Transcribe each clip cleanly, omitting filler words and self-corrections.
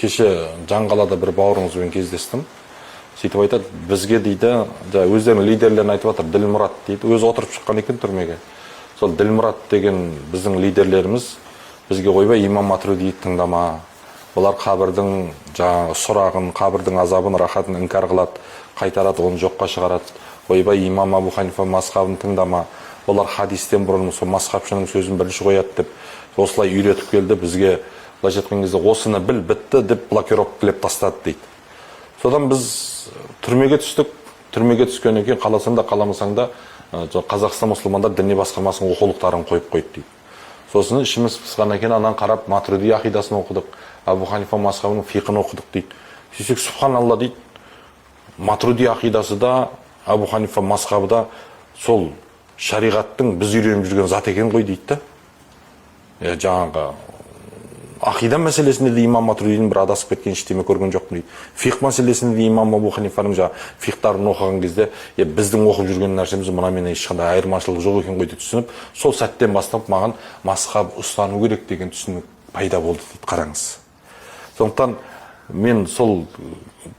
кеше Жаңғалада бір бауырыңызбен кездестім. Сөйтіп айтады, бізге дейді, өздерінің лидерлерін айтып жатыр, Ділмұрат дейді, өзі отырып шыққан екен түрмеге. Сол Ділмұрат деген біздің лидерлеріміз бізге ойбай имам Матридиді тыңдама. Олар қабірдің жаңағы сұрағын, қабірдің азабын, рахатын инкар қылады, қайтарады, оны жоққа шығарады. Ойбай имам Абу Ханифа мазхабын тыңдама. Олар хадистен бұрын сол мазхабшының сөзін бірінші қояды деп осылай үйретіп келді бізге. Былайша айтқан кезде осыны біл, бітті деп блокировкалеп тастады дейді. Содан біз түрмеге түстік. Түрмеге түскеннен кейін қаласаң да қаламасаң да Қазақстан мұсылмандар діни басқармасының оқулықтарын қойып қойды дейді. Сосын ішіміз пысқаннан кейін анан қарап Матриди ақидасын оқыдық, Абу Ханифа мазхабының фиқын оқыдық дейді. Сөйтсек субханалла дейді. Матриди ақидасы да, Абу Ханифа мазхабы да сол шариғаттың біз үйреніп жүрген зат екен ғой дейді. Жаңағы ақида мәселесінде де имам Матридидің бір адасып кеткен ештеме көрген жоқпын дейді. Фиқ мәселесінде де имам Абу Ханифаның фиқтарын оқыған кезде біздің оқып жүрген нәрсеміз мұнамен ешқандай айырмашылық жоқ екен ғой деп түсініп, сол сәттен бастап маған мазхаб ұстану керек деген түсінік пайда болды дейді. Қараңыз. Сондықтан мен сол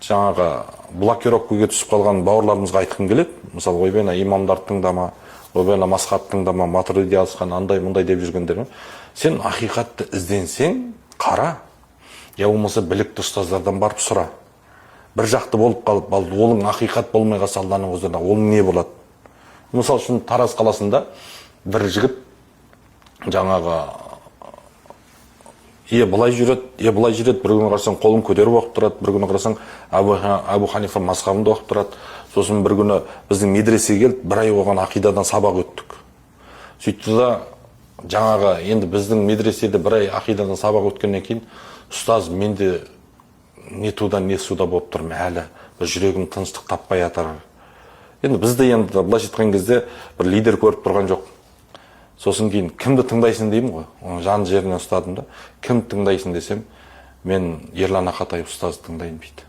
жаңағы блокировкаға түсіп қалған бауырларымызға айтқым келеді. Мысалы, ойбай имамдарды тыңдама, ойбай мазхаб тыңдама, Матриди алысқан андай мұндай деп жүргендер. Сен ақиқатты ізденсең, қара. Я болмаса білікті ұстаздардан барып сұра. Бір жақты болып қалып, олың ақиқат болмай қалса Алланың huzurында, ол не болады? Мысалы үшін Тараз қаласында бір жігіт жаңағы былай жүреді, бір күні қарасаң қолын көтеріп оқып тұрады, бір күні қарасаң Абу Ханифа мазхабында оқып тұрады. Сосын бір күні біздің медресеге келіп, бір ай оған ақидадан сабақ өттік. Сөйтті да жаңағы енді біздің медреседе бір ай ақидадан сабақ өткеннен кейін, ұстаз, менде не туда, не суда болып тұрмын әлі, жүрегім тыныштық таппай жатыр. Енді бізде енді былайша айтқан кезде бір лидер көріп тұрған жоқ. Сосын кейін кімді тыңдайсың деймін ғой, жан жерінен ұстадым да. Кімді тыңдайсың десем, мен Ерлан Ақатаев ұстазды тыңдаймын дейді.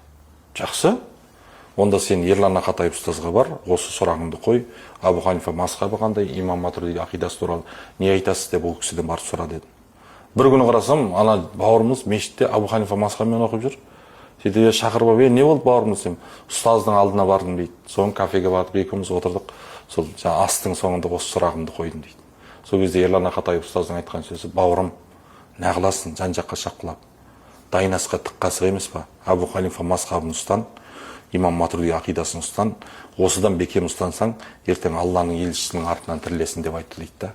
Жақсы. Онда сен Ерлан Ақатаев ұстазға бар, осы сұрағыңды қой. Абу Ханифа мазхабы қандай, имам Матриди ақидасы туралы не айтасыз деп ол кісіден барып сұра дедім. Бір күні қарасам, ана бауырымыз мешітте Абу Ханифа мазхабымен оқып жүр. Сөйтіп шақырып, не болды бауырым десем, ұстаздың алдына бардым дейді. Соң кафеге бардық, екеуміз отырдық. Сол астың соңында осы сұрағымды қойдым дейді. Сол кезде Ерлан Ақатаев ұстаздың айтқан сөзі, бауырым, нағыласың, жан-жаққа шапқылап. Дайнасқа тыққасы емес па? Абу Ханифа мазхабын ұстан, имам Матриди ақидасын ұстан, осыдан бекем ұстансаң, ертең Алланың елшісінің артынан тірілесің деп айтты дейді да.